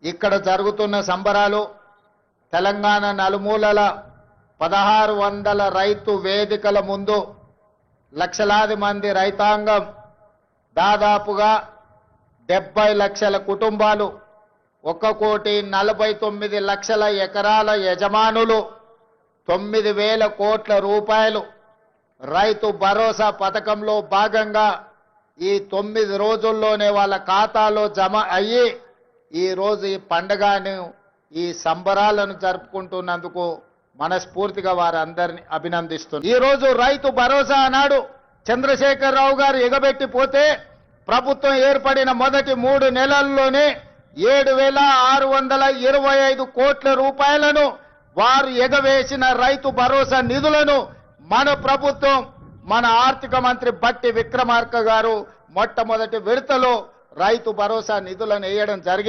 ఇక్కడ జరుగుతున్న సంబరాలు తెలంగాణ నలుమూలల 1600 రైతు వేదికల ముందు లక్షలాది మంది రైతాంగం దాదాపుగా 70 లక్షల కుటుంబాలు 1,49,00,000 ఎకరాల యజమానులు 9,000 కోట్ల రూపాయలు రైతు భరోసా పథకంలో భాగంగా ఈ 9 రోజుల్లోనే వాళ్ళ ఖాతాలో జమ అయ్యి ఈ రోజు ఈ పండుగను ఈ సంబరాలను జరుపుకుంటున్నందుకు మనస్ఫూర్తిగా వారందరిని అభినందిస్తున్నాను. ఈ రోజు రైతు భరోసా అన్నాడు చంద్రశేఖరరావు గారు ఎగబెట్టిపోతే ప్రభుత్వం ఏర్పడిన మొదటి 3 నెలల్లోనే 7,625 కోట్ల రూపాయలను వారు ఎగవేసిన రైతు భరోసా నిధులను మన ప్రభుత్వం మన ఆర్థిక మంత్రి బట్టి విక్రమార్క గారు మొట్టమొదటి విడతలో రైతు భరోసా నిధులను వేయడం జరిగింది.